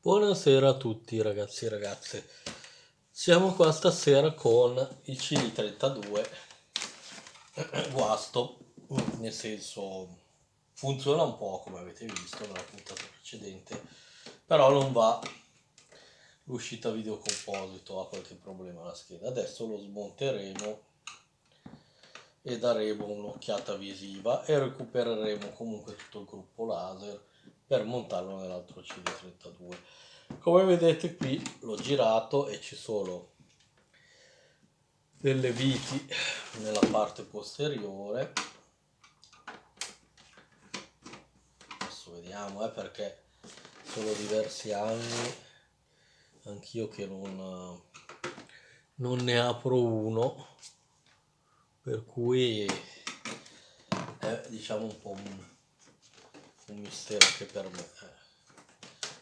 Buonasera a tutti ragazzi e ragazze, siamo qua stasera con il CD32 guasto, nel senso funziona un po' come avete visto nella puntata precedente, però non va l'uscita video composito, ha qualche problema la scheda. Adesso lo smonteremo e daremo un'occhiata visiva e recupereremo comunque tutto il gruppo laser per montarlo nell'altro CD32. Come vedete qui l'ho girato e ci sono delle viti nella parte posteriore. Adesso vediamo perché sono diversi anni anch'io che non ne apro uno, per cui è diciamo un po' un mistero anche per me.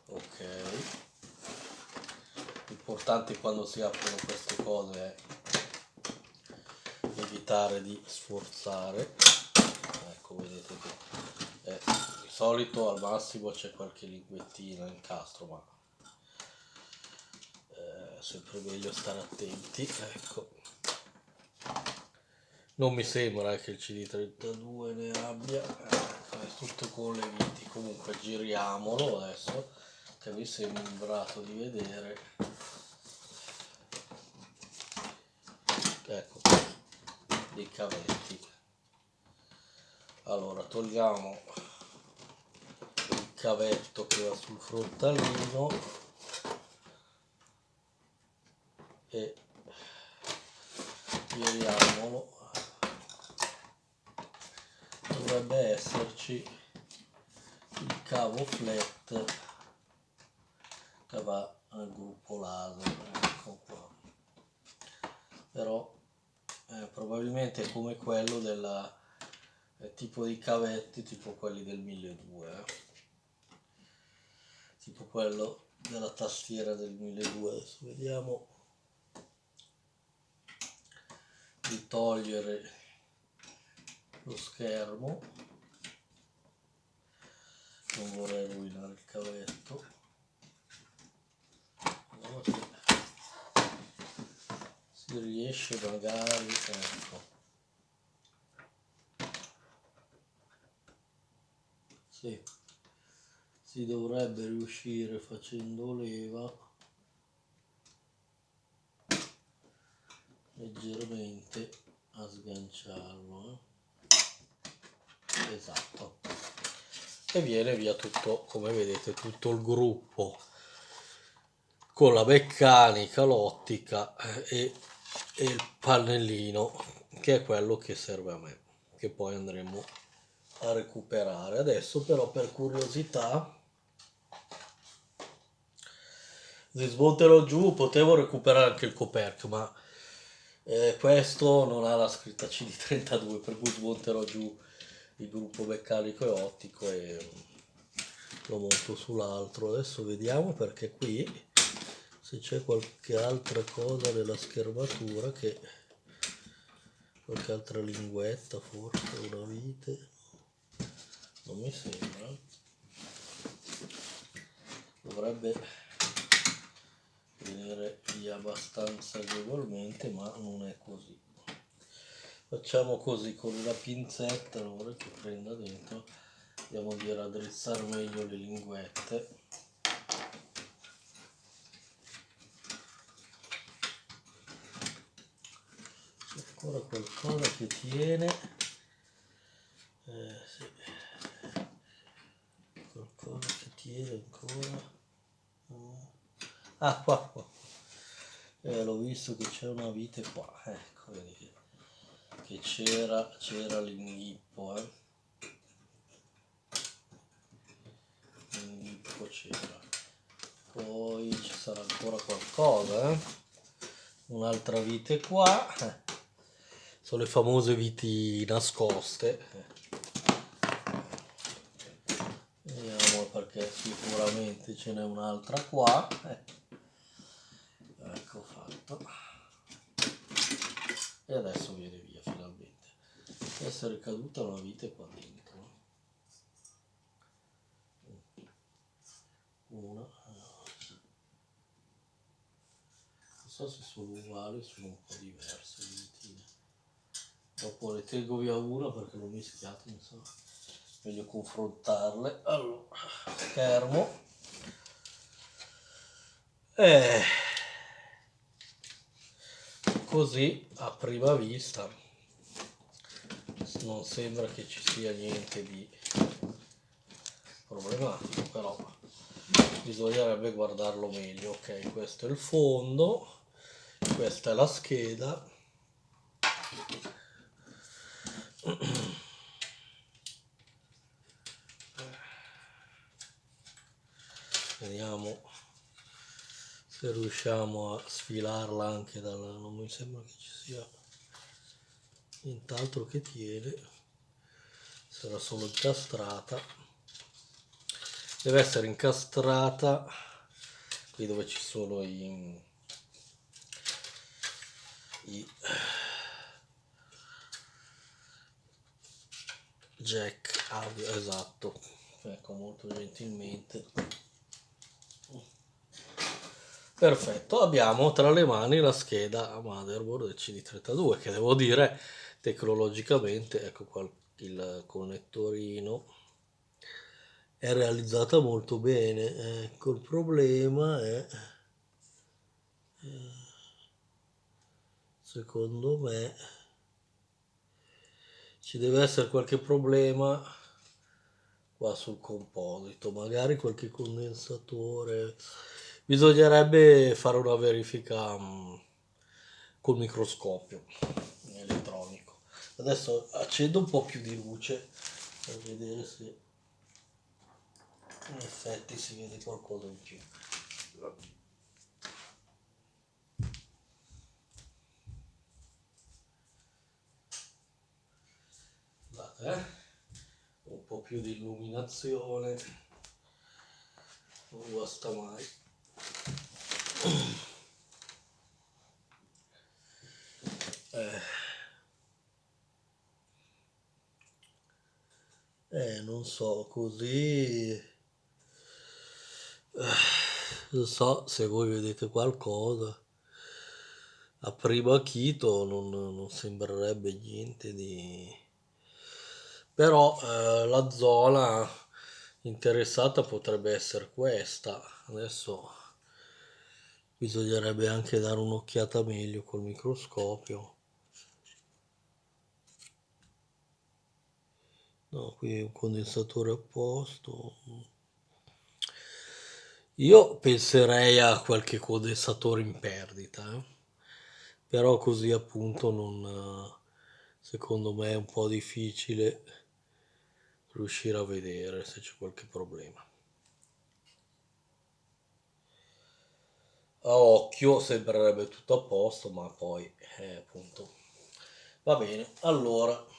Ok, l'importante quando si aprono queste cose è evitare di sforzare. Ecco, vedete che di solito al massimo c'è qualche linguettina, incastro, ma è sempre meglio stare attenti. Ecco, non mi sembra che il CD32 ne abbia, è tutto con le viti. Comunque giriamolo adesso, che mi è sembrato di vedere, ecco, dei cavetti. Allora togliamo il cavetto che va sul frontalino e giriamolo. Dovrebbe esserci il cavo flat che va al gruppo laser, ecco qua, però probabilmente è come quello del tipo di cavetti, tipo quelli del 1200, tipo quello della tastiera del 1200. Adesso vediamo di togliere lo schermo, non vorrei rovinare il cavetto. Vediamo se si riesce magari, ecco. Sì, si dovrebbe riuscire facendo leva leggermente a sganciarlo, esatto, e viene via tutto, come vedete, tutto il gruppo con la meccanica, l'ottica e il pannellino, che è quello che serve a me, che poi andremo a recuperare. Adesso però, per curiosità, se smonterò giù potevo recuperare anche il coperchio, ma questo non ha la scritta CD32, per cui smonterò giù il gruppo meccanico e ottico e lo monto sull'altro. Adesso vediamo, perché qui se c'è qualche altra cosa nella schermatura, che qualche altra linguetta, forse una vite, non mi sembra. Dovrebbe venire via abbastanza agevolmente, ma non è così. Facciamo così con una pinzetta, non vorrei che prenda dentro, andiamo a raddrizzare meglio le linguette. C'è ancora qualcosa che tiene, sì, qualcosa che tiene ancora. Ah, qua. L'ho visto che c'è una vite qua, ecco, vedi che c'era l'inghippo, l'inghippo c'era, poi ci sarà ancora qualcosa, un'altra vite qua, sono le famose viti nascoste. Vediamo, perché sicuramente ce n'è un'altra qua. Ecco fatto, e adesso viene via finalmente. Deve essere caduta una vite qua dentro, una, so se sono uguali o sono un po' diverse le vitine. Dopo le tengo via una perché l'ho mischiato, mi sa meglio confrontarle. Allora, schermo. Così a prima vista non sembra che ci sia niente di problematico, però bisognerebbe guardarlo meglio. Ok, questo è il fondo, questa è la scheda. Vediamo se riusciamo a sfilarla anche dalla... non mi sembra che ci sia nient'altro che tiene, sarà solo incastrata. Deve essere incastrata qui dove ci sono i jack audio, esatto, ecco, molto gentilmente. Perfetto, abbiamo tra le mani la scheda motherboard del CD32 che devo dire tecnologicamente, ecco qua il connettorino, è realizzata molto bene. Ecco, il problema è, secondo me, ci deve essere qualche problema qua sul composito, magari qualche condensatore. Bisognerebbe fare una verifica col microscopio elettronico. Adesso accendo un po' più di luce per vedere se in effetti si vede qualcosa in più. Guardate, un po' più di illuminazione, non guasta mai. Non so, così non so se voi vedete qualcosa. A primo acchito non sembrerebbe niente di... Però la zona interessata potrebbe essere questa. Adesso bisognerebbe anche dare un'occhiata meglio col microscopio. No, qui è un condensatore a posto. Io penserei a qualche condensatore in perdita, però così appunto non, secondo me è un po' difficile riuscire a vedere se c'è qualche problema. A occhio sembrerebbe tutto a posto, ma poi appunto va bene. Allora,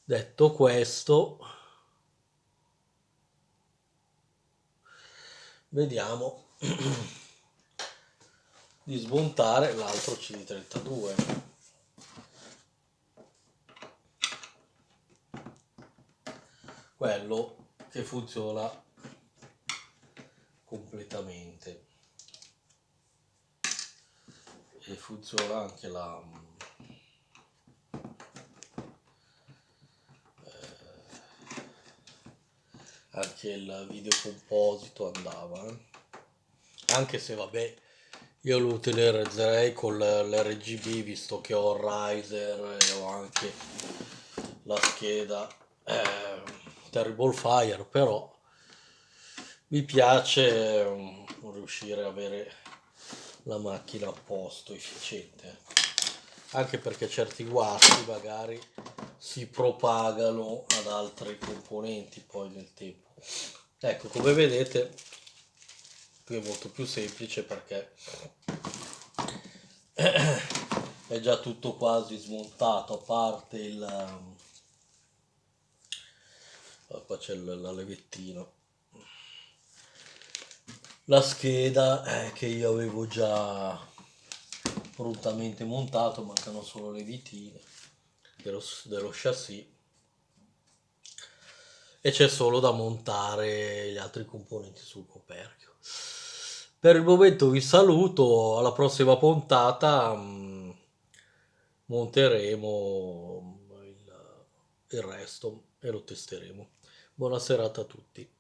detto questo, vediamo di smontare l'altro CD32. Quello che funziona completamente e funziona anche anche il video composito andava, anche se vabbè io lo utilizzerei con l'RGB visto che ho il riser e ho anche la scheda Terrible Fire, però mi piace riuscire ad avere la macchina a posto, efficiente, anche perché certi guasti magari si propagano ad altri componenti poi nel tempo. Ecco, come vedete qui è molto più semplice perché è già tutto quasi smontato, a parte qua c'è la levettina, la scheda che io avevo già prontamente montato, mancano solo le vitine dello chassis e c'è solo da montare gli altri componenti sul coperchio. Per il momento vi saluto, alla prossima puntata monteremo il resto e lo testeremo. Buona serata a tutti.